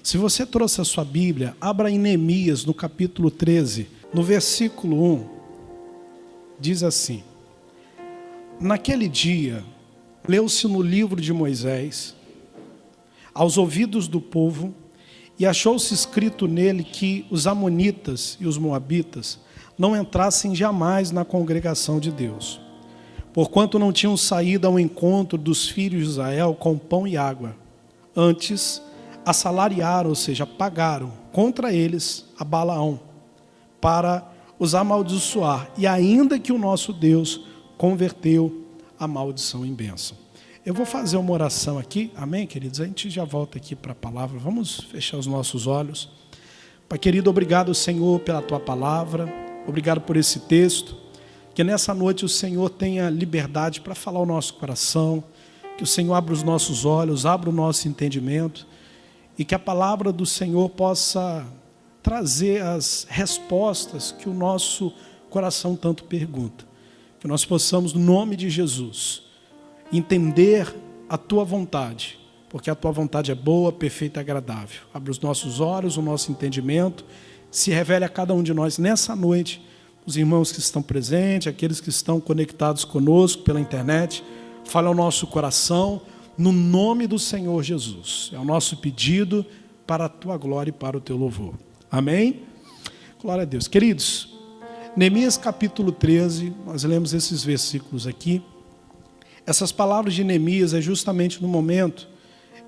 Se você trouxe a sua Bíblia, abra em Neemias, no capítulo 13, no versículo 1, diz assim: naquele dia, leu-se no livro de Moisés, aos ouvidos do povo, e achou-se escrito nele que os amonitas e os moabitas não entrassem jamais na congregação de Deus, porquanto não tinham saído ao encontro dos filhos de Israel com pão e água. Antes, assalariaram, ou seja, pagaram contra eles a Balaão, para os amaldiçoar, e ainda que o nosso Deus converteu a maldição em bênção. Eu vou fazer uma oração aqui, amém, queridos? A gente já volta aqui para a palavra. Vamos fechar os nossos olhos. Pai querido, obrigado, Senhor, pela Tua palavra. Obrigado por esse texto. Que nessa noite o Senhor tenha liberdade para falar o nosso coração. Que o Senhor abra os nossos olhos, abra o nosso entendimento. E que a palavra do Senhor possa trazer as respostas que o nosso coração tanto pergunta. Que nós possamos, no nome de Jesus, entender a Tua vontade, porque a Tua vontade é boa, perfeita e agradável. Abre os nossos olhos, o nosso entendimento, se revele a cada um de nós nessa noite, os irmãos que estão presentes, aqueles que estão conectados conosco pela internet, fale ao nosso coração, no nome do Senhor Jesus. É o nosso pedido para a Tua glória e para o Teu louvor. Amém? Glória a Deus. Queridos, Neemias capítulo 13, nós lemos esses versículos aqui. Essas palavras de Neemias é justamente no momento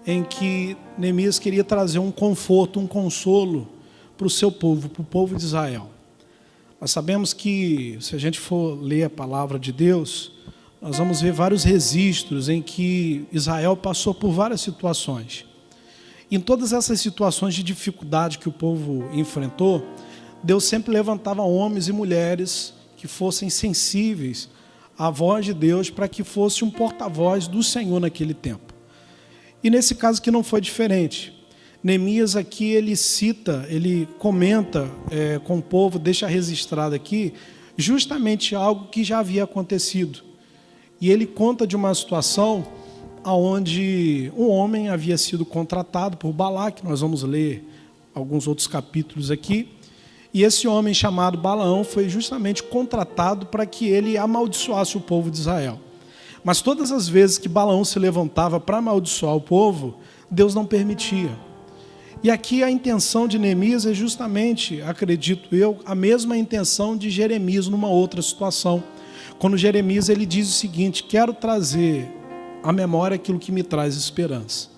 em que Neemias queria trazer um conforto, um consolo para o seu povo, para o povo de Israel. Nós sabemos que, se a gente for ler a palavra de Deus, nós vamos ver vários registros em que Israel passou por várias situações. Em todas essas situações de dificuldade que o povo enfrentou, Deus sempre levantava homens e mulheres que fossem sensíveis à voz de Deus, para que fosse um porta-voz do Senhor naquele tempo. E nesse caso que não foi diferente. Neemias aqui, ele comenta com o povo, deixa registrado aqui, justamente algo que já havia acontecido. E ele conta de uma situação onde um homem havia sido contratado por Balaque, nós vamos ler alguns outros capítulos aqui, e esse homem chamado Balaão foi justamente contratado para que ele amaldiçoasse o povo de Israel. Mas todas as vezes que Balaão se levantava para amaldiçoar o povo, Deus não permitia. E aqui a intenção de Neemias é justamente, acredito eu, a mesma intenção de Jeremias numa outra situação. Quando Jeremias ele diz o seguinte: quero trazer à memória aquilo que me traz esperança.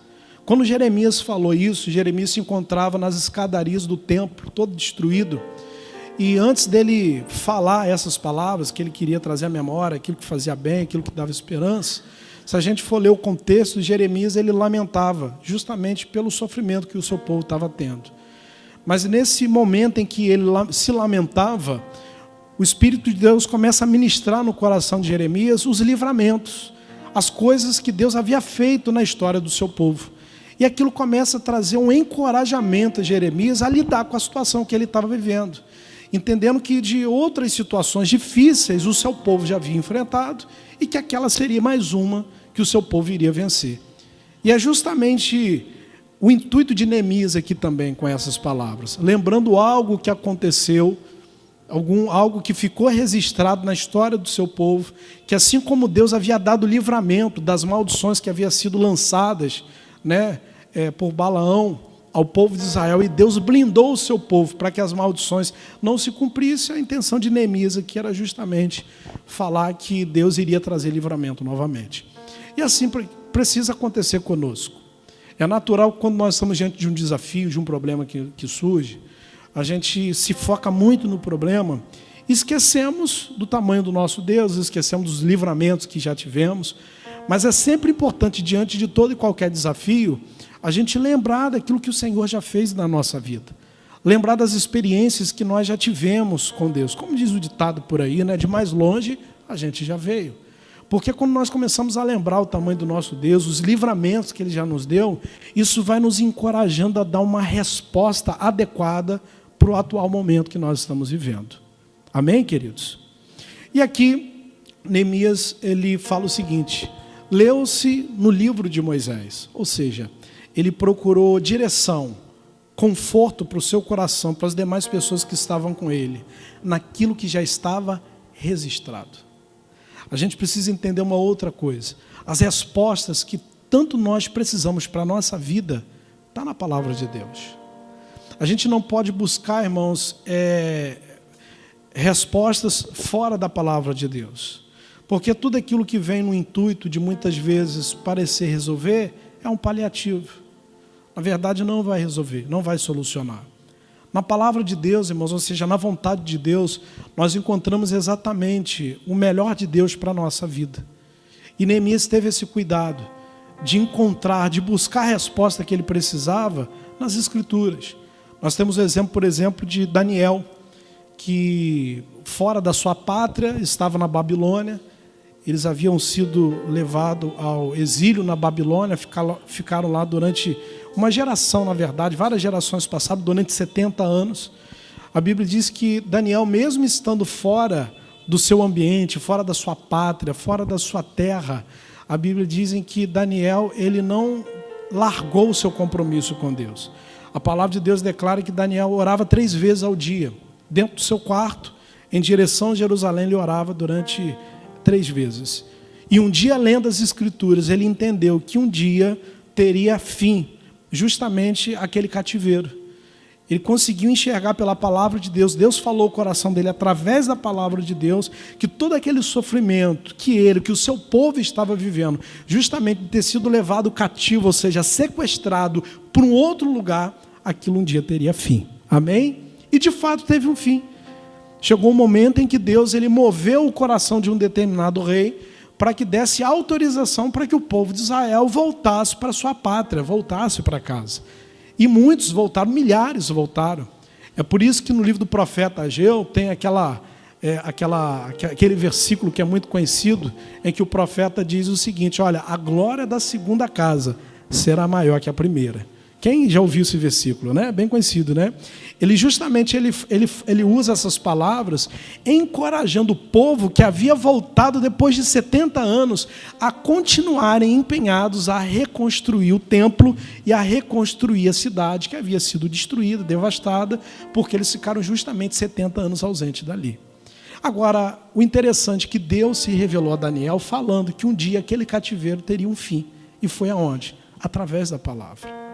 Quando Jeremias falou isso, Jeremias se encontrava nas escadarias do templo, todo destruído. E antes dele falar essas palavras, que ele queria trazer à memória, aquilo que fazia bem, aquilo que dava esperança, se a gente for ler o contexto, Jeremias ele lamentava, justamente pelo sofrimento que o seu povo estava tendo. Mas nesse momento em que ele se lamentava, o Espírito de Deus começa a ministrar no coração de Jeremias os livramentos, as coisas que Deus havia feito na história do seu povo. E aquilo começa a trazer um encorajamento a Jeremias a lidar com a situação que ele estava vivendo, entendendo que de outras situações difíceis o seu povo já havia enfrentado e que aquela seria mais uma que o seu povo iria vencer. E é justamente o intuito de Neemias aqui também com essas palavras, lembrando algo que aconteceu, algo que ficou registrado na história do seu povo, que assim como Deus havia dado livramento das maldições que haviam sido lançadas por Balaão ao povo de Israel, e Deus blindou o seu povo para que as maldições não se cumprissem, a intenção de Neemias aqui era justamente falar que Deus iria trazer livramento novamente. E assim precisa acontecer conosco. É natural que quando nós estamos diante de um desafio, de um problema que surge, a gente se foca muito no problema, esquecemos do tamanho do nosso Deus, esquecemos dos livramentos que já tivemos. Mas é sempre importante, diante de todo e qualquer desafio, a gente lembrar daquilo que o Senhor já fez na nossa vida. Lembrar das experiências que nós já tivemos com Deus. Como diz o ditado por aí, de mais longe a gente já veio. Porque quando nós começamos a lembrar o tamanho do nosso Deus, os livramentos que Ele já nos deu, isso vai nos encorajando a dar uma resposta adequada para o atual momento que nós estamos vivendo. Amém, queridos? E aqui, Neemias, ele fala o seguinte: leu-se no livro de Moisés, ou seja, ele procurou direção conforto para o seu coração, para as demais pessoas que estavam com ele, naquilo que já estava registrado. A gente precisa entender uma outra coisa. As respostas que tanto nós precisamos para a nossa vida, está na palavra de Deus. A gente não pode buscar, irmãos, respostas fora da palavra de Deus. Porque tudo aquilo que vem no intuito de muitas vezes parecer resolver, é um paliativo. Na verdade não vai resolver, não vai solucionar. Na palavra de Deus, irmãos, ou seja, na vontade de Deus, nós encontramos exatamente o melhor de Deus para a nossa vida. E Neemias teve esse cuidado de encontrar, de buscar a resposta que ele precisava nas Escrituras. Nós temos o exemplo, por exemplo, de Daniel, que fora da sua pátria, estava na Babilônia. Eles haviam sido levados ao exílio na Babilônia, ficaram lá durante uma geração, na verdade, várias gerações passadas, durante 70 anos. A Bíblia diz que Daniel, mesmo estando fora do seu ambiente, fora da sua pátria, fora da sua terra, a Bíblia diz que Daniel, ele não largou o seu compromisso com Deus. A palavra de Deus declara que Daniel orava 3 vezes ao dia, dentro do seu quarto, em direção a Jerusalém, ele orava durante 3 vezes. E um dia, lendo as Escrituras, ele entendeu que um dia teria fim, justamente aquele cativeiro. Ele conseguiu enxergar pela palavra de Deus, Deus falou ao coração dele, através da palavra de Deus, que todo aquele sofrimento que o seu povo estava vivendo, justamente de ter sido levado cativo, ou seja, sequestrado para um outro lugar, aquilo um dia teria fim. Amém? E de fato teve um fim. Chegou um momento em que Deus ele moveu o coração de um determinado rei para que desse autorização para que o povo de Israel voltasse para sua pátria, voltasse para casa. E muitos voltaram, milhares voltaram. É por isso que no livro do profeta Ageu tem aquele versículo que é muito conhecido, em que o profeta diz o seguinte: olha, a glória da segunda casa será maior que a primeira. Quem já ouviu esse versículo, né? Bem conhecido, né? Ele justamente ele usa essas palavras encorajando o povo que havia voltado depois de 70 anos a continuarem empenhados a reconstruir o templo e a reconstruir a cidade que havia sido destruída, devastada, porque eles ficaram justamente 70 anos ausentes dali. Agora, o interessante é que Deus se revelou a Daniel falando que um dia aquele cativeiro teria um fim. E foi aonde? Através da palavra.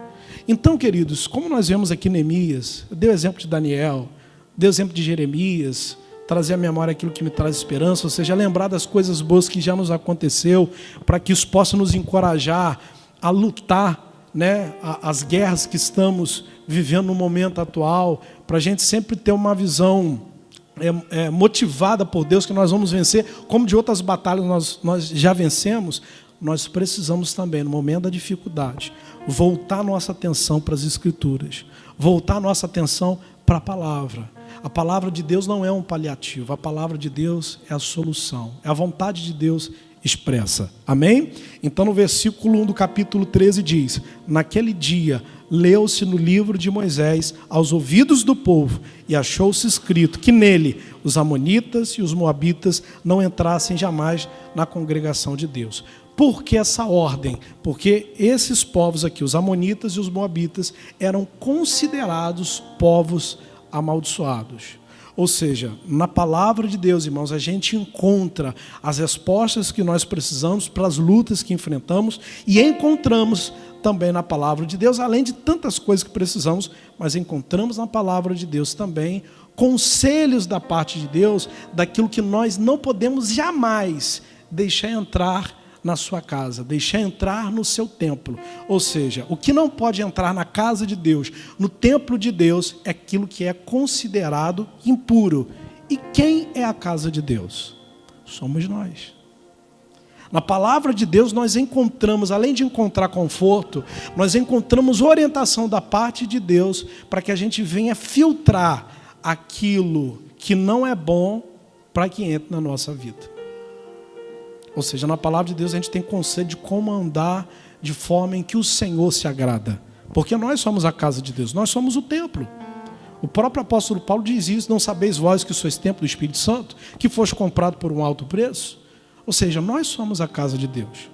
Então, queridos, como nós vemos aqui Neemias, eu dei o exemplo de Daniel, dei o exemplo de Jeremias, trazer à memória aquilo que me traz esperança, ou seja, lembrar das coisas boas que já nos aconteceu, para que isso possa nos encorajar a lutar, né, as guerras que estamos vivendo no momento atual, para a gente sempre ter uma visão motivada por Deus, que nós vamos vencer, como de outras batalhas nós já vencemos. Nós precisamos também, no momento da dificuldade, voltar nossa atenção para as Escrituras, voltar nossa atenção para a palavra. A palavra de Deus não é um paliativo, a palavra de Deus é a solução, é a vontade de Deus expressa. Amém? Então no versículo 1 do capítulo 13 diz: naquele dia leu-se no livro de Moisés aos ouvidos do povo, e achou-se escrito que nele os amonitas e os moabitas não entrassem jamais na congregação de Deus. Por que essa ordem? Porque esses povos aqui, os amonitas e os moabitas, eram considerados povos amaldiçoados. Ou seja, na palavra de Deus, irmãos, a gente encontra as respostas que nós precisamos para as lutas que enfrentamos, e encontramos também na palavra de Deus, além de tantas coisas que precisamos, mas encontramos na palavra de Deus também conselhos da parte de Deus, daquilo que nós não podemos jamais deixar entrar na sua casa, deixar entrar no seu templo. Ou seja, o que não pode entrar na casa de Deus, no templo de Deus, é aquilo que é considerado impuro. E quem é a casa de Deus? Somos nós. Na palavra de Deus nós encontramos, além de encontrar conforto, nós encontramos orientação da parte de Deus para que a gente venha filtrar aquilo que não é bom para que entre na nossa vida. Ou seja, na palavra de Deus a gente tem conselho de como andar de forma em que o Senhor se agrada. Porque nós somos a casa de Deus, nós somos o templo. O próprio apóstolo Paulo diz isso: não sabeis vós que sois templo do Espírito Santo, que foste comprado por um alto preço? Ou seja, nós somos a casa de Deus.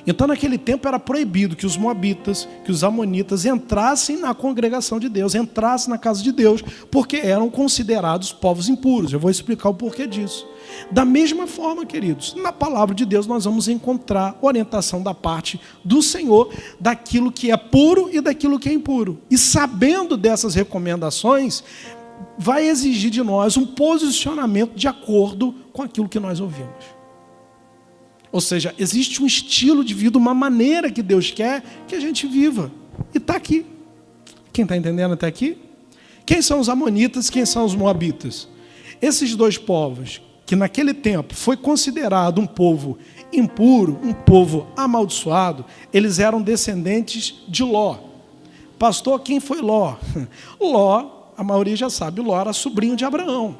Então, naquele tempo, era proibido que os moabitas, que os amonitas entrassem na congregação de Deus, entrassem na casa de Deus, porque eram considerados povos impuros. Eu vou explicar o porquê disso. Da mesma forma, queridos, na palavra de Deus nós vamos encontrar orientação da parte do Senhor, daquilo que é puro e daquilo que é impuro. E sabendo dessas recomendações, vai exigir de nós um posicionamento de acordo com aquilo que nós ouvimos. Ou seja, existe um estilo de vida, uma maneira que Deus quer que a gente viva. E está aqui. Quem está entendendo até aqui? Quem são os amonitas, quem são os moabitas? Esses dois povos, que naquele tempo foi considerado um povo impuro, um povo amaldiçoado, eles eram descendentes de Ló. Pastor, quem foi Ló? Ló, a maioria já sabe, Ló era sobrinho de Abraão.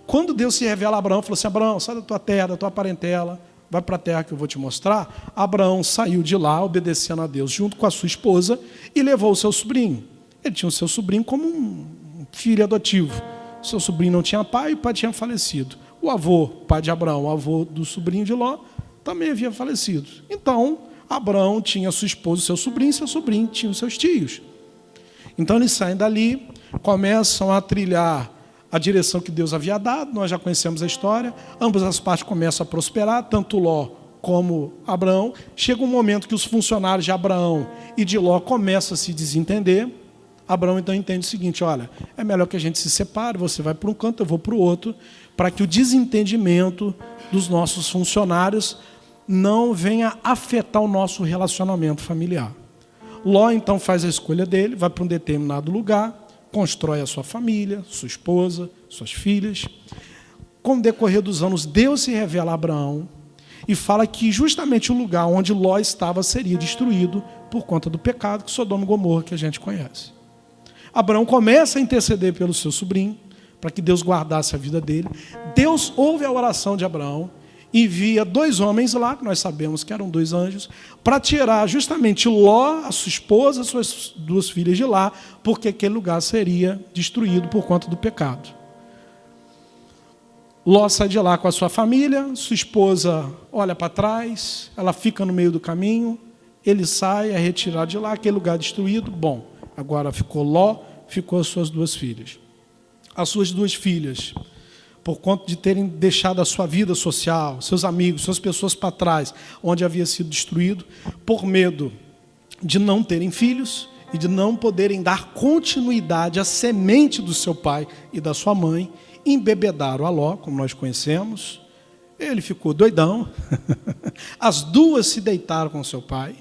Quando Deus se revela a Abraão, falou assim: Abraão, sai da tua terra, da tua parentela, vai para a terra que eu vou te mostrar. Abraão saiu de lá, obedecendo a Deus, junto com a sua esposa, e levou o seu sobrinho. Ele tinha o seu sobrinho como um filho adotivo. O seu sobrinho não tinha pai, o pai tinha falecido. O avô, pai de Abraão, o avô do sobrinho de Ló, também havia falecido. Então, Abraão tinha a sua esposa, o seu sobrinho tinha os seus tios. Então, eles saem dali, começam a trilhar a direção que Deus havia dado, nós já conhecemos a história, ambas as partes começam a prosperar, tanto Ló como Abraão. Chega um momento que os funcionários de Abraão e de Ló começam a se desentender. Abraão então entende o seguinte: olha, é melhor que a gente se separe, você vai para um canto, eu vou para o outro, para que o desentendimento dos nossos funcionários não venha afetar o nosso relacionamento familiar. Ló então faz a escolha dele, vai para um determinado lugar, constrói a sua família, sua esposa, suas filhas. Com o decorrer dos anos, Deus se revela a Abraão e fala que justamente o lugar onde Ló estava seria destruído por conta do pecado que Sodoma e Gomorra, que a gente conhece. Abraão começa a interceder pelo seu sobrinho, para que Deus guardasse a vida dele. Deus ouve a oração de Abraão, envia 2 homens lá, que nós sabemos que eram 2 anjos, para tirar justamente Ló, a sua esposa, suas 2 filhas de lá, porque aquele lugar seria destruído por conta do pecado. Ló sai de lá com a sua família, sua esposa olha para trás, ela fica no meio do caminho, ele sai, é retirado de lá, aquele lugar destruído. Bom, agora ficou Ló, ficou as suas 2 filhas. As suas 2 filhas, por conta de terem deixado a sua vida social, seus amigos, suas pessoas para trás, onde havia sido destruído, por medo de não terem filhos e de não poderem dar continuidade à semente do seu pai e da sua mãe, embebedaram a Ló, como nós conhecemos. Ele ficou doidão. As 2 se deitaram com seu pai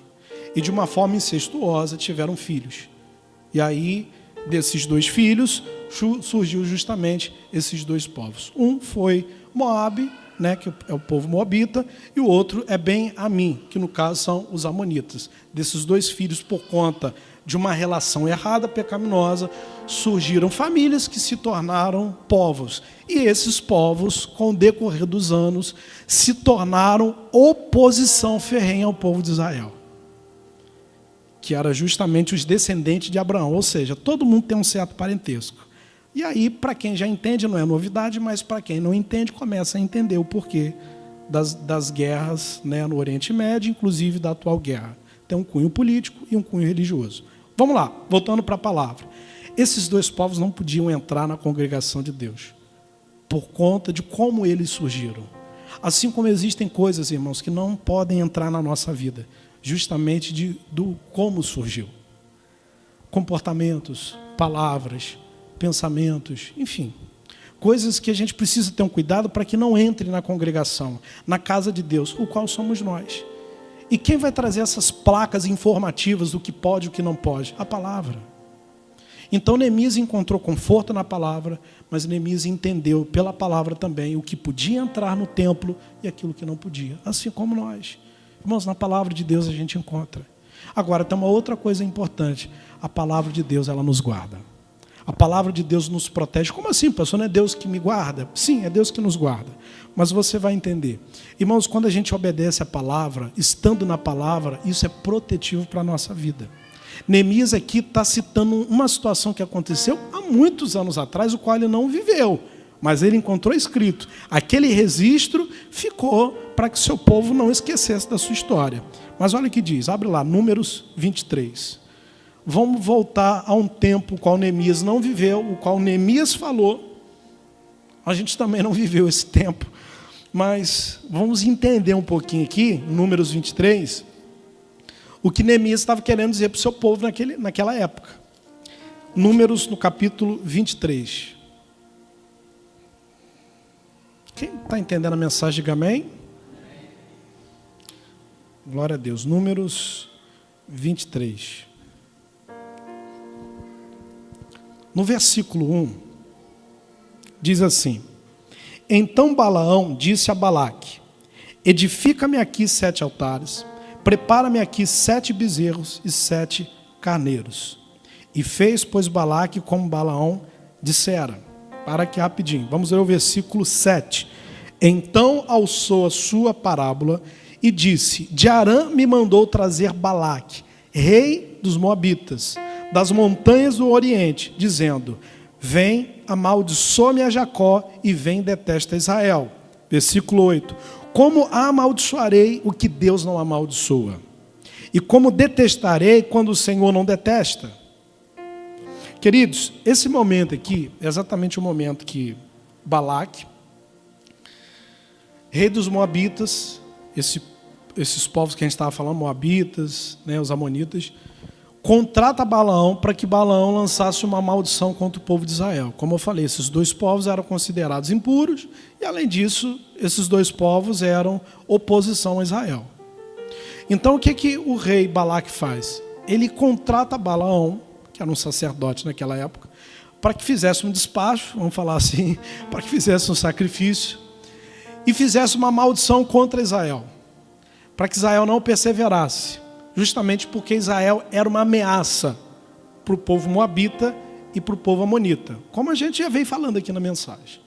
e, de uma forma incestuosa, tiveram filhos. E aí, desses 2 filhos, surgiu justamente esses 2 povos. Um foi Moabe, né, que é o povo moabita, e o outro é Ben-Amim, que no caso são os amonitas. Desses 2 filhos, por conta de uma relação errada, pecaminosa, surgiram famílias que se tornaram povos. E esses povos, com o decorrer dos anos, se tornaram oposição ferrenha ao povo de Israel, que era justamente os descendentes de Abraão. Ou seja, todo mundo tem um certo parentesco. E aí, para quem já entende, não é novidade, mas para quem não entende, começa a entender o porquê das guerras, né, no Oriente Médio, inclusive da atual guerra. Tem um cunho político e um cunho religioso. Vamos lá, voltando para a palavra. Esses 2 povos não podiam entrar na congregação de Deus, por conta de como eles surgiram. Assim como existem coisas, irmãos, que não podem entrar na nossa vida, justamente do como surgiu. Comportamentos, palavras, pensamentos, enfim. Coisas que a gente precisa ter um cuidado para que não entre na congregação, na casa de Deus, o qual somos nós. E quem vai trazer essas placas informativas do que pode e o que não pode? A palavra. Então Neemias encontrou conforto na palavra, mas Neemias entendeu pela palavra também o que podia entrar no templo e aquilo que não podia, assim como nós. Irmãos, na palavra de Deus a gente encontra. Agora, tem uma outra coisa importante. A palavra de Deus, ela nos guarda. A palavra de Deus nos protege. Como assim, pastor? Não é Deus que me guarda? Sim, é Deus que nos guarda. Mas você vai entender. Irmãos, quando a gente obedece a palavra, estando na palavra, isso é protetivo para a nossa vida. Neemias aqui está citando uma situação que aconteceu há muitos anos atrás, o qual ele não viveu. Mas ele encontrou escrito. Aquele registro ficou para que seu povo não esquecesse da sua história. Mas olha o que diz, abre lá, Números 23. Vamos voltar a um tempo o qual Neemias não viveu, o qual Neemias falou. A gente também não viveu esse tempo. Mas vamos entender um pouquinho aqui, Números 23, o que Neemias estava querendo dizer para o seu povo naquela época. Números no capítulo 23. Quem está entendendo a mensagem, diga amém. Glória a Deus. Números 23. No versículo 1, diz assim: Então Balaão disse a Balaque: Edifica-me aqui 7 altares, prepara-me aqui 7 bezerros e 7 carneiros. E fez, pois, Balaque como Balaão dissera. Para aqui rapidinho, vamos ler o versículo 7. Então alçou a sua parábola e disse: De Arã me mandou trazer Balaque, rei dos Moabitas, das montanhas do Oriente, dizendo: Vem, amaldiçoa-me a Jacó, e vem, detesta Israel. Versículo 8. Como amaldiçoarei o que Deus não amaldiçoa? E como detestarei quando o Senhor não detesta? Queridos, esse momento aqui é exatamente o momento que Balaque, rei dos Moabitas, esses povos que a gente estava falando, Moabitas, né, os Amonitas, contrata Balaão para que Balaão lançasse uma maldição contra o povo de Israel. Como eu falei, esses 2 povos eram considerados impuros e, além disso, esses 2 povos eram oposição a Israel. Então, o que o rei Balaque faz? Ele contrata Balaão, que era um sacerdote naquela época, para que fizesse um despacho, vamos falar assim, para que fizesse um sacrifício e fizesse uma maldição contra Israel, para que Israel não perseverasse. Justamente porque Israel era uma ameaça para o povo moabita e para o povo amonita. Como a gente já veio falando aqui na mensagem.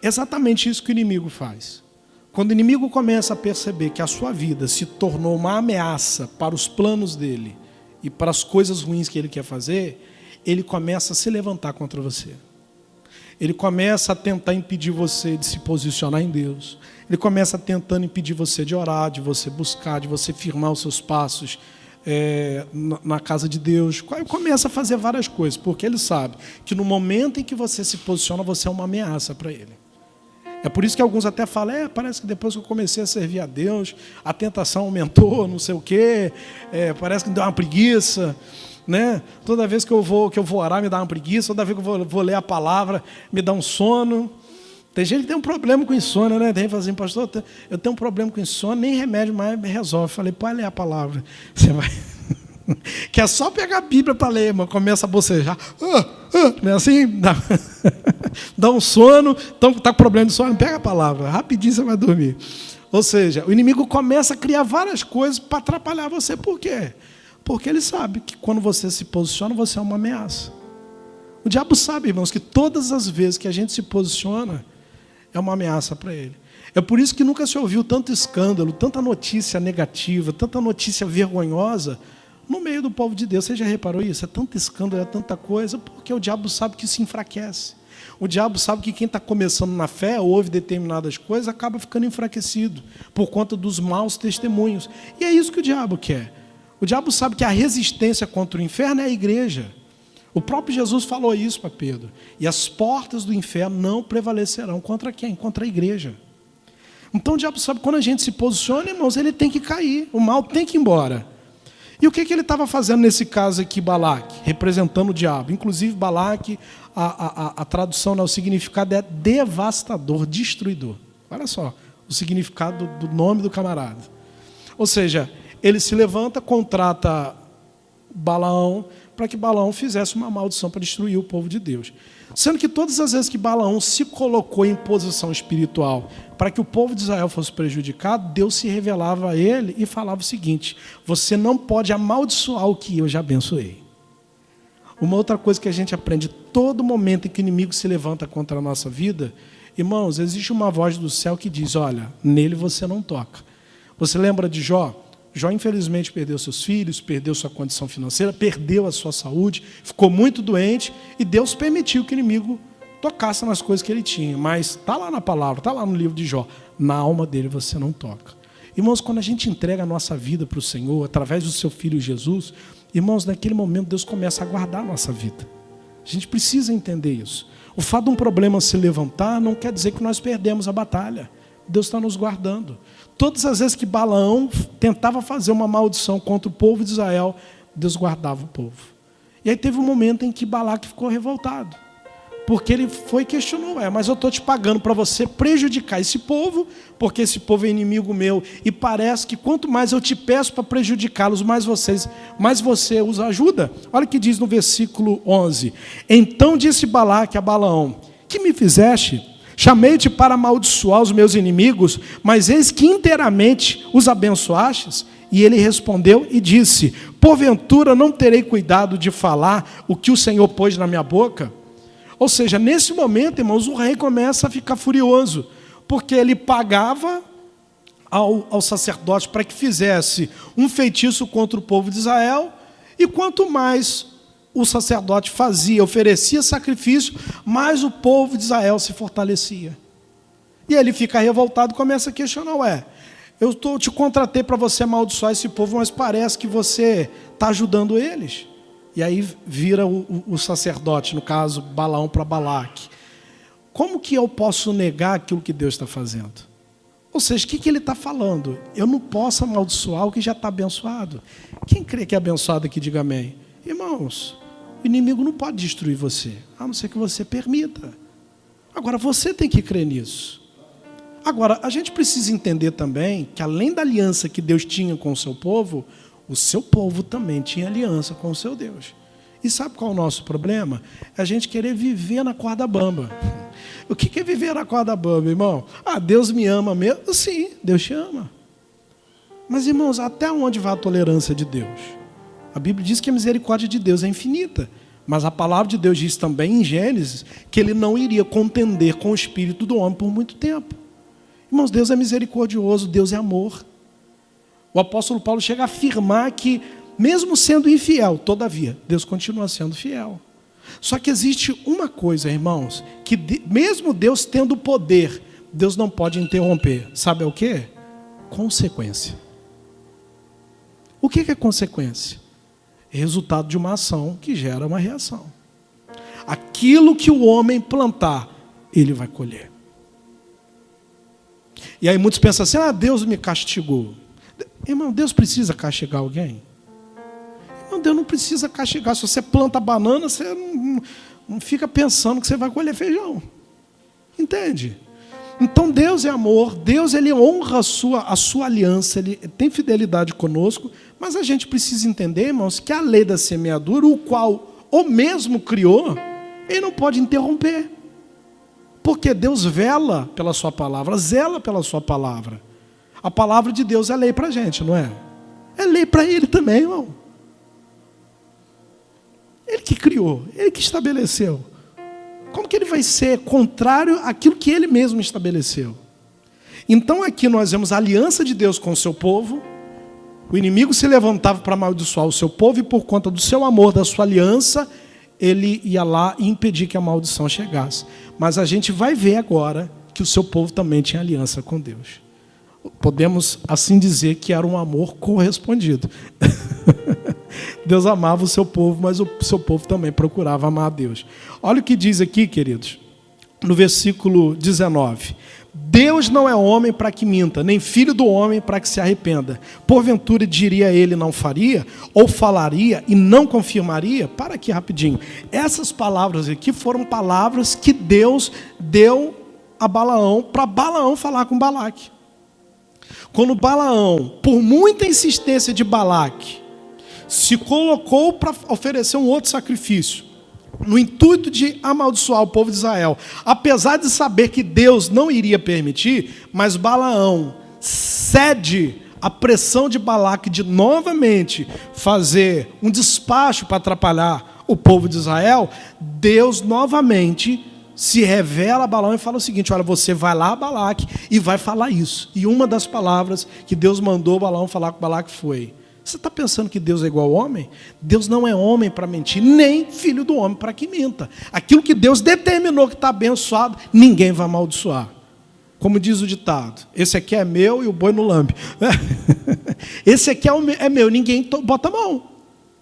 Exatamente isso que o inimigo faz. Quando o inimigo começa a perceber que a sua vida se tornou uma ameaça para os planos dele e para as coisas ruins que ele quer fazer, ele começa a se levantar contra você. Ele começa a tentar impedir você de se posicionar em Deus. Ele começa tentando impedir você de orar, de você buscar, de você firmar os seus passos na casa de Deus. Ele começa a fazer várias coisas, porque ele sabe que no momento em que você se posiciona, você é uma ameaça para ele. É por isso que alguns até falam, parece que depois que eu comecei a servir a Deus, a tentação aumentou, não sei o quê, parece que me deu uma preguiça. Né? Toda vez que eu vou orar me dá uma preguiça, toda vez que eu vou ler a palavra me dá um sono. Tem gente que tem um problema com insônia, né? Tem gente que fala assim, pastor, eu tenho um problema com insônia, nem remédio mais resolve. Eu falei, pode ler a palavra. Você vai... que é só pegar a Bíblia para ler, mas começa a bocejar. Não é assim? Dá um sono, então está com problema de sono, pega a palavra, rapidinho você vai dormir. Ou seja, o inimigo começa a criar várias coisas para atrapalhar você. Por quê? Porque ele sabe que quando você se posiciona, você é uma ameaça. O diabo sabe, irmãos, que todas as vezes que a gente se posiciona, é uma ameaça para ele. É por isso que nunca se ouviu tanto escândalo, tanta notícia negativa, tanta notícia vergonhosa no meio do povo de Deus. Você já reparou isso? É tanto escândalo, é tanta coisa, porque o diabo sabe que se enfraquece. O diabo sabe que quem está começando na fé, ouve determinadas coisas, acaba ficando enfraquecido por conta dos maus testemunhos. E é isso que o diabo quer. O diabo sabe que a resistência contra o inferno é a igreja. O próprio Jesus falou isso para Pedro. E as portas do inferno não prevalecerão contra quem? Contra a igreja. Então o diabo sabe que quando a gente se posiciona, irmãos, ele tem que cair. O mal tem que ir embora. E o que ele estava fazendo nesse caso aqui, Balaque? Representando o diabo. Inclusive, Balaque, a tradução, o significado é devastador, destruidor. Olha só o significado do nome do camarada. Ou seja, ele se levanta, contrata Balaão para que Balaão fizesse uma maldição para destruir o povo de Deus. Sendo que todas as vezes que Balaão se colocou em posição espiritual para que o povo de Israel fosse prejudicado, Deus se revelava a ele e falava o seguinte: você não pode amaldiçoar o que eu já abençoei. Uma outra coisa que a gente aprende, todo momento em que o inimigo se levanta contra a nossa vida, irmãos, existe uma voz do céu que diz, olha, nele você não toca. Você lembra de Jó? Jó, infelizmente, perdeu seus filhos, perdeu sua condição financeira, perdeu a sua saúde, ficou muito doente, e Deus permitiu que o inimigo tocasse nas coisas que ele tinha. Mas está lá na palavra, está lá no livro de Jó. Na alma dele você não toca. Irmãos, quando a gente entrega a nossa vida para o Senhor, através do seu Filho Jesus, irmãos, naquele momento Deus começa a guardar a nossa vida. A gente precisa entender isso. O fato de um problema se levantar não quer dizer que nós perdemos a batalha. Deus está nos guardando. Todas as vezes que Balaão tentava fazer uma maldição contra o povo de Israel, Deus guardava o povo. E aí teve um momento em que Balaque ficou revoltado. Porque ele foi e questionou, mas eu estou te pagando para você prejudicar esse povo, porque esse povo é inimigo meu, e parece que quanto mais eu te peço para prejudicá-los, mais você os ajuda. Olha o que diz no versículo 11. Então disse Balaque a Balaão: que me fizeste? Chamei-te para amaldiçoar os meus inimigos, mas eis que inteiramente os abençoastes. E ele respondeu e disse: porventura não terei cuidado de falar o que o Senhor pôs na minha boca? Ou seja, nesse momento, irmãos, o rei começa a ficar furioso, porque ele pagava ao sacerdote para que fizesse um feitiço contra o povo de Israel, e quanto mais o sacerdote oferecia sacrifício, mais o povo de Israel se fortalecia. E ele fica revoltado e começa a questionar, eu te contratei para você amaldiçoar esse povo, mas parece que você está ajudando eles. E aí vira o sacerdote, no caso, Balaão para Balaque. Como que eu posso negar aquilo que Deus está fazendo? Ou seja, o que ele está falando? Eu não posso amaldiçoar o que já está abençoado. Quem crê que é abençoado aqui, diga amém. Irmãos, o inimigo não pode destruir você, a não ser que você permita. Agora, você tem que crer nisso. Agora, a gente precisa entender também que, além da aliança que Deus tinha com o seu povo também tinha aliança com o seu Deus. E sabe qual é o nosso problema? É a gente querer viver na corda bamba. O que é viver na corda bamba, irmão? Deus me ama mesmo? Sim, Deus te ama. Mas, irmãos, até onde vai a tolerância de Deus? A Bíblia diz que a misericórdia de Deus é infinita. Mas a palavra de Deus diz também em Gênesis que ele não iria contender com o espírito do homem por muito tempo. Irmãos, Deus é misericordioso, Deus é amor. O apóstolo Paulo chega a afirmar que, mesmo sendo infiel, todavia, Deus continua sendo fiel. Só que existe uma coisa, irmãos, que mesmo Deus tendo poder, Deus não pode interromper. Sabe o quê? Consequência. O que é consequência? É resultado de uma ação que gera uma reação. Aquilo que o homem plantar, ele vai colher. E aí muitos pensam assim, Deus me castigou. Irmão, Deus precisa castigar alguém? Irmão, Deus não precisa castigar. Se você planta banana, você não fica pensando que você vai colher feijão. Entende? Então Deus é amor, Deus ele honra a sua aliança, ele tem fidelidade conosco, mas a gente precisa entender, irmãos, que a lei da semeadura, o qual o mesmo criou, ele não pode interromper. Porque Deus vela pela sua palavra, zela pela sua palavra. A palavra de Deus é lei para a gente, não é? É lei para ele também, irmão. Ele que criou, ele que estabeleceu. Como que ele vai ser contrário àquilo que ele mesmo estabeleceu? Então aqui nós vemos a aliança de Deus com o seu povo. O inimigo se levantava para amaldiçoar o seu povo e por conta do seu amor, da sua aliança, ele ia lá e impedir que a maldição chegasse. Mas a gente vai ver agora que o seu povo também tinha aliança com Deus. Podemos assim dizer que era um amor correspondido. Deus amava o seu povo, mas o seu povo também procurava amar a Deus. Olha o que diz aqui, queridos, no versículo 19. Deus não é homem para que minta, nem filho do homem para que se arrependa. Porventura diria ele não faria, ou falaria e não confirmaria? Para aqui rapidinho. Essas palavras aqui foram palavras que Deus deu a Balaão, para Balaão falar com Balaque. Quando Balaão, por muita insistência de Balaque, se colocou para oferecer um outro sacrifício, no intuito de amaldiçoar o povo de Israel, apesar de saber que Deus não iria permitir, mas Balaão cede à pressão de Balaque de novamente fazer um despacho para atrapalhar o povo de Israel, Deus novamente se revela a Balaão e fala o seguinte: olha, você vai lá, Balaque, e vai falar isso. E uma das palavras que Deus mandou Balaão falar com Balaque foi: você está pensando que Deus é igual ao homem? Deus não é homem para mentir, nem filho do homem para que minta. Aquilo que Deus determinou que está abençoado, ninguém vai amaldiçoar. Como diz o ditado, esse aqui é meu e o boi não lambe. Esse aqui é meu, ninguém bota a mão.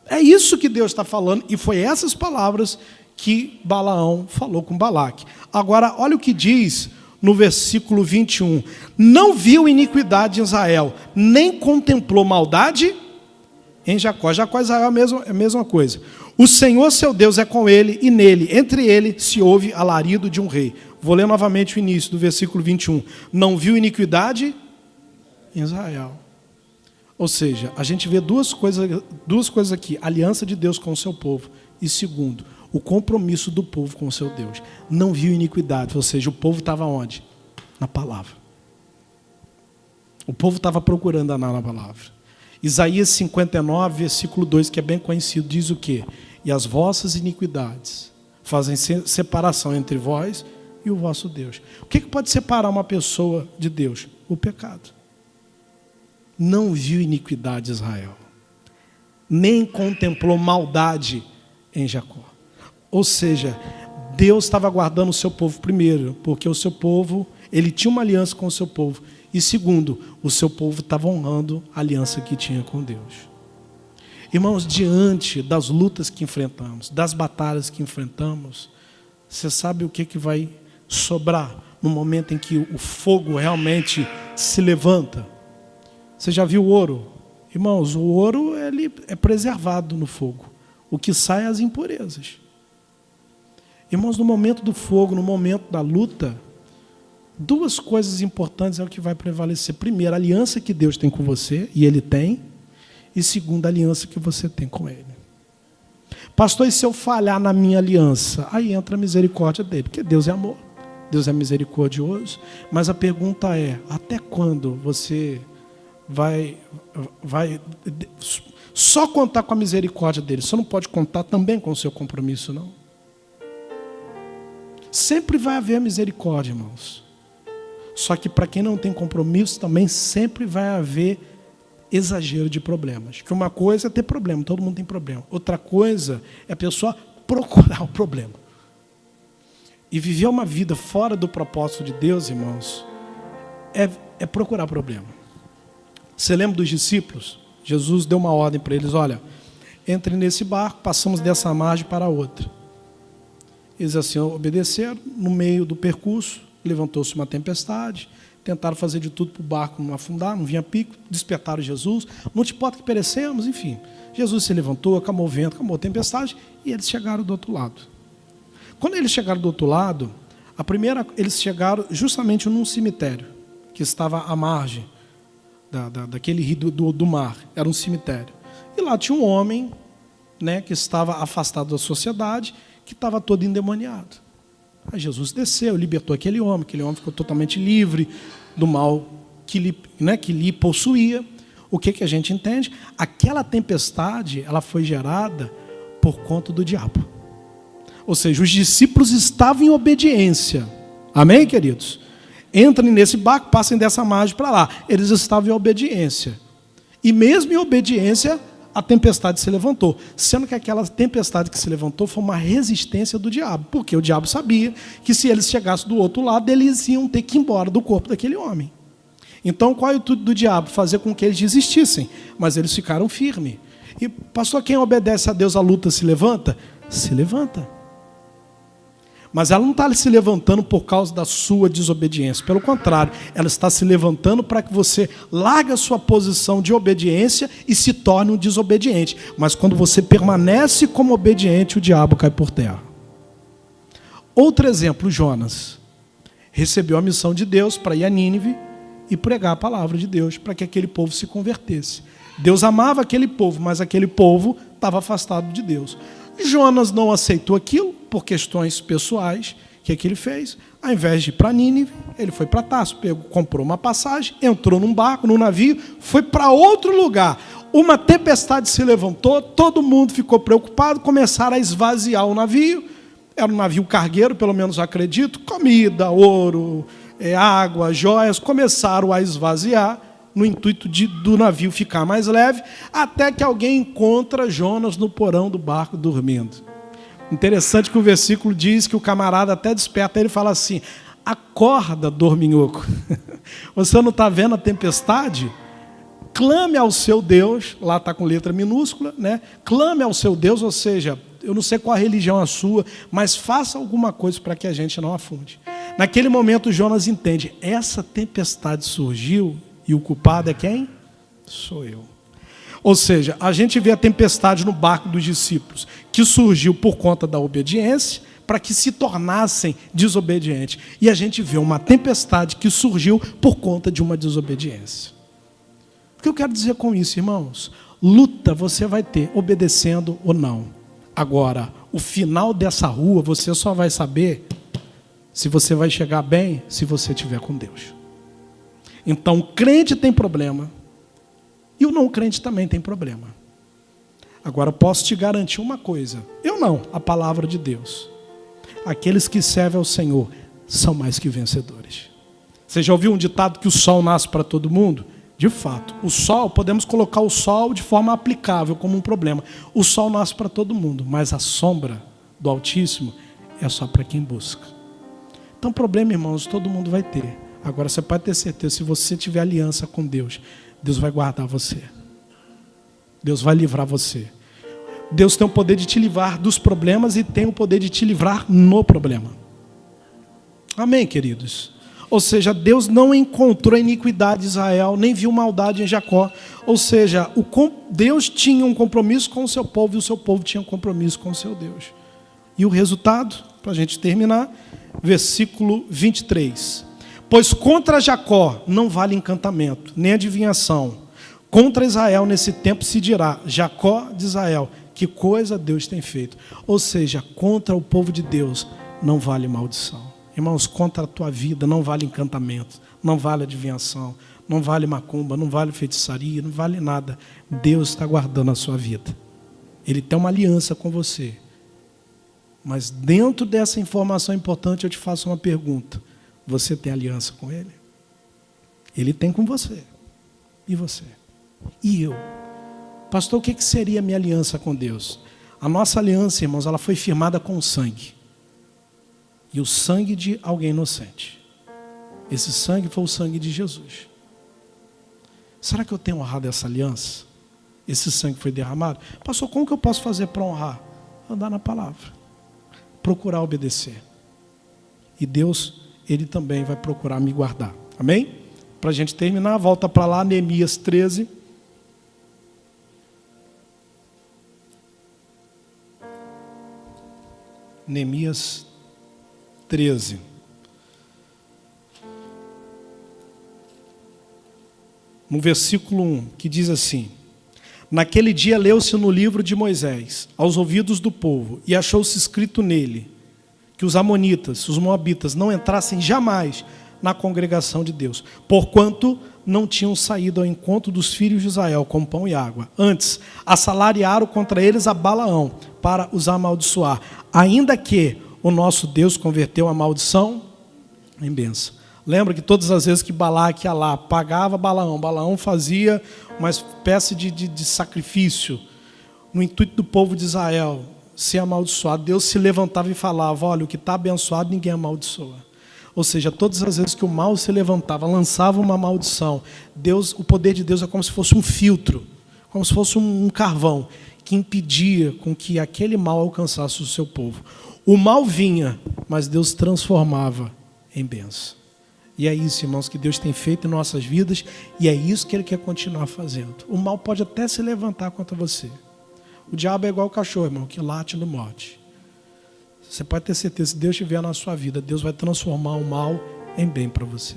É isso que Deus está falando, e foi essas palavras que Balaão falou com Balaque. Agora, olha o que diz no versículo 21. Não viu iniquidade em Israel, nem contemplou maldade em Jacó. Jacó e Israel é a mesma coisa. O Senhor seu Deus é com ele, e nele, entre ele, se ouve alarido de um rei. Vou ler novamente o início do versículo 21. Não viu iniquidade em Israel. Ou seja, a gente vê duas coisas aqui. A aliança de Deus com o seu povo. E segundo, o compromisso do povo com o seu Deus. Não viu iniquidade. Ou seja, o povo estava onde? Na palavra. O povo estava procurando andar na palavra. Isaías 59, versículo 2, que é bem conhecido, diz o quê? E as vossas iniquidades fazem separação entre vós e o vosso Deus. O que pode separar uma pessoa de Deus? O pecado. Não viu iniquidade Israel, nem contemplou maldade em Jacó. Ou seja, Deus estava guardando o seu povo primeiro, porque o seu povo, ele tinha uma aliança com o seu povo. E segundo, o seu povo estava honrando a aliança que tinha com Deus. Irmãos, diante das lutas que enfrentamos, das batalhas que enfrentamos, você sabe o que vai sobrar no momento em que o fogo realmente se levanta? Você já viu o ouro? Irmãos, o ouro ele é preservado no fogo. O que sai é as impurezas. Irmãos, no momento do fogo, no momento da luta, duas coisas importantes é o que vai prevalecer. Primeiro, a aliança que Deus tem com você, e Ele tem. E segundo, a aliança que você tem com Ele. Pastor, e se eu falhar na minha aliança? Aí entra a misericórdia dele, porque Deus é amor. Deus é misericordioso. Mas a pergunta é, até quando você vai só contar com a misericórdia dele? Você não pode contar também com o seu compromisso, não? Sempre vai haver misericórdia, irmãos. Só que para quem não tem compromisso, também sempre vai haver exagero de problemas. Que uma coisa é ter problema, todo mundo tem problema. Outra coisa é a pessoa procurar o problema. E viver uma vida fora do propósito de Deus, irmãos, é procurar problema. Você lembra dos discípulos? Jesus deu uma ordem para eles, olha, entrem nesse barco, passamos dessa margem para a outra. Eles assim obedeceram, no meio do percurso, levantou-se uma tempestade, tentaram fazer de tudo para o barco não afundar, não vinha pico, despertaram Jesus, não te importa que perecemos, enfim. Jesus se levantou, acalmou o vento, acalmou a tempestade, e eles chegaram do outro lado. Quando eles chegaram do outro lado, eles chegaram justamente num cemitério, que estava à margem daquele rio do mar, era um cemitério. E lá tinha um homem, né, que estava afastado da sociedade, que estava todo endemoniado. Aí Jesus desceu, libertou aquele homem ficou totalmente livre do mal que lhe possuía. O que a gente entende? Aquela tempestade, ela foi gerada por conta do diabo. Ou seja, os discípulos estavam em obediência. Amém, queridos? Entrem nesse barco, passem dessa margem para lá. Eles estavam em obediência. E mesmo em obediência, a tempestade se levantou. Sendo que aquela tempestade que se levantou foi uma resistência do diabo. Porque o diabo sabia que se eles chegassem do outro lado, eles iam ter que ir embora do corpo daquele homem. Então, qual é o intuito do diabo? Fazer com que eles desistissem. Mas eles ficaram firmes. E, pastor, quem obedece a Deus, a luta se levanta? Se levanta. Mas ela não está se levantando por causa da sua desobediência. Pelo contrário, ela está se levantando para que você largue a sua posição de obediência e se torne um desobediente. Mas quando você permanece como obediente, o diabo cai por terra. Outro exemplo, Jonas. Recebeu a missão de Deus para ir a Nínive e pregar a palavra de Deus para que aquele povo se convertesse. Deus amava aquele povo, mas aquele povo estava afastado de Deus. Jonas não aceitou aquilo por questões pessoais. O que ele fez? Ao invés de ir para Nínive, ele foi para Tarso, comprou uma passagem, entrou num barco, num navio, foi para outro lugar. Uma tempestade se levantou, todo mundo ficou preocupado, começaram a esvaziar o navio. Era um navio cargueiro, pelo menos acredito, comida, ouro, água, joias, começaram a esvaziar, no intuito do navio ficar mais leve, até que alguém encontra Jonas no porão do barco dormindo. Interessante que o versículo diz que o camarada até desperta, ele fala assim, Acorda, dorminhoco. Você não está vendo a tempestade? Clame ao seu Deus, lá está com letra minúscula, né? Clame ao seu Deus, ou seja, eu não sei qual a religião é a sua, mas faça alguma coisa para que a gente não afunde. Naquele momento, Jonas entende, essa tempestade surgiu e o culpado é quem? Sou eu. Ou seja, a gente vê a tempestade no barco dos discípulos, que surgiu por conta da obediência, para que se tornassem desobedientes. E a gente vê uma tempestade que surgiu por conta de uma desobediência. O que eu quero dizer com isso, irmãos? Luta você vai ter, obedecendo ou não. Agora, o final dessa rua, você só vai saber se você vai chegar bem, se você estiver com Deus. Então, o crente tem problema, e o não crente também tem problema. Agora, eu posso te garantir uma coisa, eu não, a palavra de Deus. Aqueles que servem ao Senhor são mais que vencedores. Você já ouviu um ditado que o sol nasce para todo mundo? De fato, o sol, podemos colocar o sol de forma aplicável como um problema. O sol nasce para todo mundo, mas a sombra do Altíssimo é só para quem busca. Então, problema, irmãos, todo mundo vai ter. Agora, você pode ter certeza, se você tiver aliança com Deus, Deus vai guardar você. Deus vai livrar você. Deus tem o poder de te livrar dos problemas e tem o poder de te livrar no problema. Amém, queridos? Ou seja, Deus não encontrou iniquidade em Israel, nem viu maldade em Jacó. Ou seja, Deus tinha um compromisso com o seu povo e o seu povo tinha um compromisso com o seu Deus. E o resultado, para a gente terminar, versículo 23. Pois contra Jacó não vale encantamento, nem adivinhação. Contra Israel nesse tempo se dirá, Jacó de Israel, que coisa Deus tem feito. Ou seja, contra o povo de Deus não vale maldição. Irmãos, contra a tua vida não vale encantamento, não vale adivinhação, não vale macumba, não vale feitiçaria, não vale nada. Deus está guardando a sua vida. Ele tem uma aliança com você. Mas dentro dessa informação importante eu te faço uma pergunta. Você tem aliança com Ele? Ele tem com você. E você? E eu? Pastor, o que seria a minha aliança com Deus? A nossa aliança, irmãos, ela foi firmada com sangue. E o sangue de alguém inocente. Esse sangue foi o sangue de Jesus. Será que eu tenho honrado essa aliança? Esse sangue foi derramado? Pastor, como que eu posso fazer para honrar? Andar na palavra. Procurar obedecer. E Deus, Ele também vai procurar me guardar. Amém? Para a gente terminar, volta para lá, Neemias 13. Neemias 13. No versículo 1, que diz assim: Naquele dia leu-se no livro de Moisés, aos ouvidos do povo, e achou-se escrito nele, que os amonitas, os moabitas, não entrassem jamais na congregação de Deus, porquanto não tinham saído ao encontro dos filhos de Israel com pão e água. Antes, assalariaram contra eles a Balaão, para os amaldiçoar, ainda que o nosso Deus converteu a maldição em bênção. Lembra que todas as vezes que Balaque ia lá, pagava Balaão, Balaão fazia uma espécie de sacrifício, no intuito do povo de Israel ser amaldiçoado. Deus se levantava e falava, olha, o que está abençoado ninguém amaldiçoa. Ou seja, todas as vezes que o mal se levantava, lançava uma maldição, Deus, o poder de Deus é como se fosse um filtro, como se fosse um carvão, que impedia com que aquele mal alcançasse o seu povo. O mal vinha, mas Deus transformava em bênção. E é isso, irmãos, que Deus tem feito em nossas vidas, e é isso que Ele quer continuar fazendo. O mal pode até se levantar contra você. O diabo é igual o cachorro, irmão, que late no morde. Você pode ter certeza, se Deus estiver na sua vida, Deus vai transformar o mal em bem para você.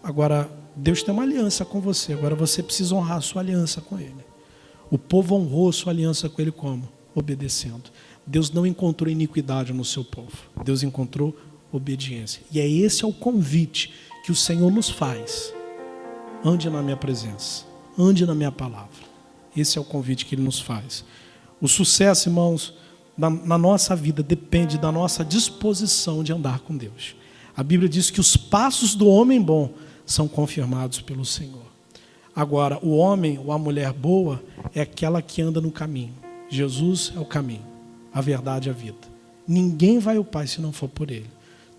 Agora, Deus tem uma aliança com você, agora você precisa honrar a sua aliança com Ele. O povo honrou a sua aliança com Ele como? Obedecendo. Deus não encontrou iniquidade no seu povo. Deus encontrou obediência. E esse é o convite que o Senhor nos faz. Ande na minha presença. Ande na minha palavra. Esse é o convite que Ele nos faz. O sucesso, irmãos, na nossa vida depende da nossa disposição de andar com Deus. A Bíblia diz que os passos do homem bom são confirmados pelo Senhor. Agora, o homem ou a mulher boa é aquela que anda no caminho. Jesus é o caminho, a verdade e a vida. Ninguém vai ao Pai se não for por Ele.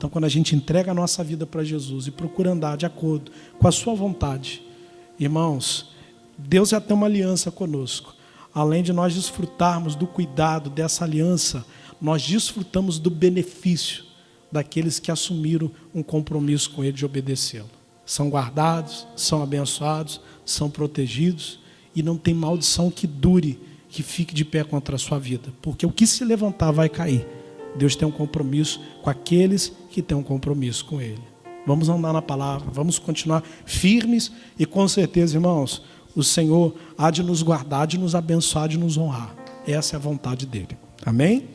Então, quando a gente entrega a nossa vida para Jesus e procura andar de acordo com a sua vontade, irmãos, Deus já tem uma aliança conosco. Além de nós desfrutarmos do cuidado dessa aliança, nós desfrutamos do benefício daqueles que assumiram um compromisso com Ele de obedecê-lo. São guardados, são abençoados, são protegidos e não tem maldição que dure, que fique de pé contra a sua vida. Porque o que se levantar vai cair. Deus tem um compromisso com aqueles que têm um compromisso com Ele. Vamos andar na palavra, vamos continuar firmes e com certeza, irmãos, o Senhor há de nos guardar, de nos abençoar, de nos honrar. Essa é a vontade dEle. Amém?